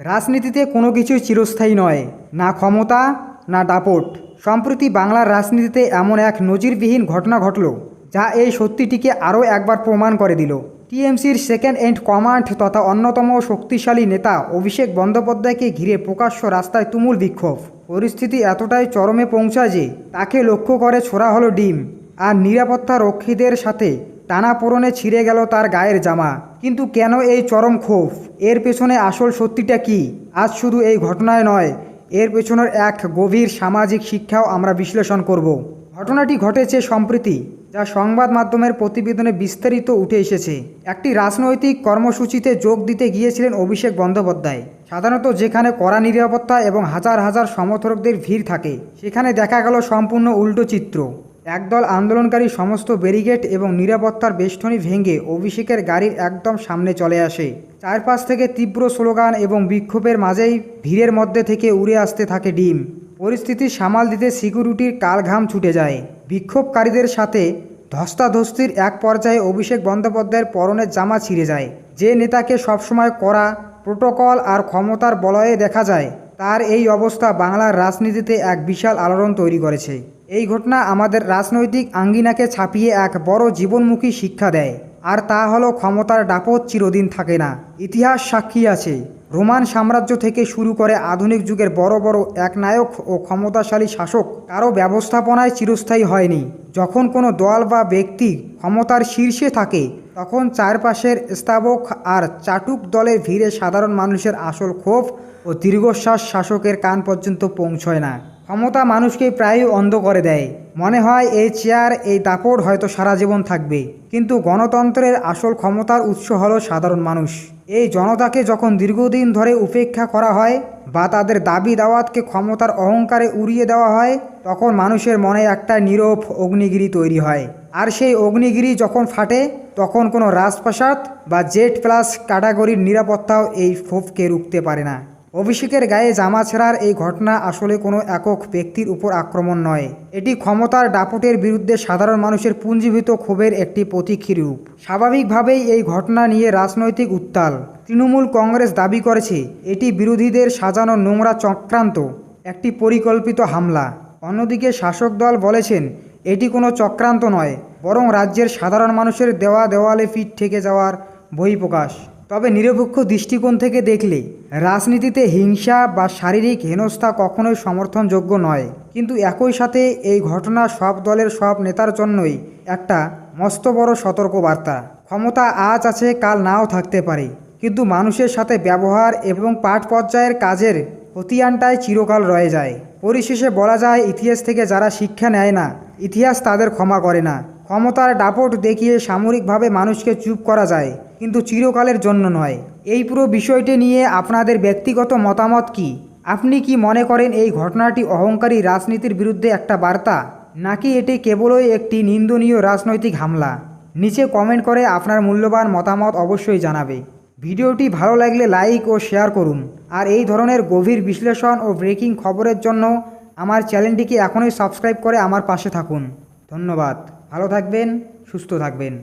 রাজনীতিতে কোনো কিছুই চিরস্থায়ী নয়, না ক্ষমতা না দাপট। সম্প্রতি বাংলার রাজনীতিতে এমন এক নজিরবিহীন ঘটনা ঘটল, যা এই সত্যিটিকে আরও একবার প্রমাণ করে দিল। টিএমসির সেকেন্ড ইন কমান্ড তথা অন্যতম শক্তিশালী নেতা অভিষেক বন্দ্যোপাধ্যায়কে ঘিরে প্রকাশ্য রাস্তায় তুমুল বিক্ষোভ। পরিস্থিতি এতটাই চরমে পৌঁছায় যে তাকে লক্ষ্য করে ছোড়া হলো ডিম, আর নিরাপত্তা রক্ষীদের সাথে টানাপোড়েনে ছিঁড়ে গেল তার গায়ের জামা। কিন্তু কেন এই চরম ক্ষোভ? এর পেছনে আসল সত্যিটা কি? আজ শুধু এই ঘটনায় নয়, এর পেছনের এক গভীর সামাজিক শিক্ষাও আমরা বিশ্লেষণ করব। ঘটনাটি ঘটেছে সম্প্রতি, যা সংবাদ মাধ্যমের প্রতিবেদনে বিস্তারিত উঠে এসেছে। একটি রাজনৈতিক কর্মসূচিতে যোগ দিতে গিয়েছিলেন অভিষেক বন্দ্যোপাধ্যায়। সাধারণত যেখানে কড়া নিরাপত্তা এবং হাজার হাজার সমর্থকদের ভিড় থাকে, সেখানে দেখা গেল সম্পূর্ণ উল্টো চিত্র। একদল আন্দোলনকারী সমস্ত ব্যারিকেড এবং নিরাপত্তার বেষ্টনী ভেঙে অভিষেকের গাড়ির একদম সামনে চলে আসে। চারপাশ থেকে তীব্র স্লোগান এবং বিক্ষোভের মাঝেই ভিড়ের মধ্যে থেকে উড়ে আসতে থাকে ডিম। পরিস্থিতি সামাল দিতে সিকিউরিটির কালঘাম ছুটে যায়। বিক্ষোভকারীদের সাথে ধস্তাধস্তির এক পর্যায়ে অভিষেক বন্দ্যোপাধ্যায়ের পরনের জামা ছিঁড়ে যায়। যে নেতাকে সবসময় কড়া প্রোটোকল আর ক্ষমতার বলয়ে দেখা যায়, তার এই অবস্থা বাংলার রাজনীতিতে এক বিশাল আলোড়ন তৈরি করেছে। এই ঘটনা আমাদের রাজনৈতিক আঙ্গিনাকে ছাপিয়ে এক বড় জীবনমুখী শিক্ষা দেয়, আর তা হলো ক্ষমতার দাপট চিরদিন থাকে না। ইতিহাস সাক্ষী আছে, রোমান সাম্রাজ্য থেকে শুরু করে আধুনিক যুগের বড় বড় একনায়ক ও ক্ষমতাশালী শাসক কারো ব্যবস্থাপনায় চিরস্থায়ী হয়নি। যখন কোনো দল বা ব্যক্তি ক্ষমতার শীর্ষে থাকে, তখন চারপাশের স্তাবক আর চাটুক দলের ভিড়ে সাধারণ মানুষের আসল ক্ষোভ ও দীর্ঘশ্বাস শাসকের কান পর্যন্ত পৌঁছয় না। ক্ষমতা মানুষকে প্রায়ই অন্ধ করে দেয়। মনে হয় এই চেয়ার, এই দাপট হয়তো সারা জীবন থাকবে। কিন্তু গণতন্ত্রের আসল ক্ষমতার উৎস হলো সাধারণ মানুষ। এই জনতাকে যখন দীর্ঘদিন ধরে উপেক্ষা করা হয় বা তাদের দাবি দাওয়াতকে ক্ষমতার অহংকারে উড়িয়ে দেওয়া হয়, তখন মানুষের মনে একটা নীরব অগ্নিগিরি তৈরি হয়। আর সেই অগ্নিগিরি যখন ফাটে, তখন কোনো রাজপ্রাসাদ বা জেড প্লাস ক্যাটাগরির নিরাপত্তাও এই ক্ষোভকে রুখতে পারে না। অভিষেকের গায়ে জামা ছেঁড়ার এই ঘটনা আসলে কোনো একক ব্যক্তির উপর আক্রমণ নয়। এটি ক্ষমতার দাপটের বিরুদ্ধে সাধারণ মানুষের পুঞ্জীভূত ক্ষোভের একটি প্রতীকী রূপ। স্বাভাবিকভাবেই এই ঘটনা নিয়ে রাজনৈতিক উত্তাল। তৃণমূল কংগ্রেস দাবি করেছে এটি বিরোধীদের সাজানো নোংরা চক্রান্ত, একটি পরিকল্পিত হামলা। অন্যদিকে শাসক দল বলেছেন এটি কোনো চক্রান্ত নয়, বরং রাজ্যের সাধারণ মানুষের দেওয়ালে পিঠ ঠেকে যাওয়ার বহিঃপ্রকাশ। তবে নিরপেক্ষ দৃষ্টিকোণ থেকে দেখলে রাজনীতিতে হিংসা বা শারীরিক হেনস্থা কখনোই সমর্থনযোগ্য নয়। কিন্তু একই সাথে এই ঘটনা সব দলের সব নেতার জন্যই একটা মস্ত বড় সতর্কবার্তা। ক্ষমতা আজ আছে, কাল নাও থাকতে পারে, কিন্তু মানুষের সাথে ব্যবহার এবং পাঠ পর্যায়ের কাজের খতিয়ানটাই চিরকাল রয়ে যায়। পরিশেষে বলা যায়, ইতিহাস থেকে যারা শিক্ষা নেয় না, ইতিহাস তাদের ক্ষমা করে না। ক্ষমতার দাপট দেখিয়ে সামরিকভাবে মানুষকে চুপ করা যায়, কিন্তু চিরকালের জন্য নয়। এই পুরো বিষয়টি নিয়ে আপনাদের ব্যক্তিগত মতামত কি? আপনি কি মনে করেন এই ঘটনাটি অহংকারী রাজনীতির বিরুদ্ধে একটা বার্তা, নাকি এটি কেবলই একটি নিন্দনীয় রাজনৈতিক হামলা? নিচে কমেন্ট করে আপনার মূল্যবান মতামত অবশ্যই জানাবে। ভিডিওটি ভালো লাগলে লাইক ও শেয়ার করুন। আর এই ধরনের গভীর বিশ্লেষণ ও ব্রেকিং খবরের জন্য আমার চ্যানেলটিকে এখনই সাবস্ক্রাইব করে আমার পাশে থাকুন। ধন্যবাদ। ভালো থাকবেন, সুস্থ থাকবেন।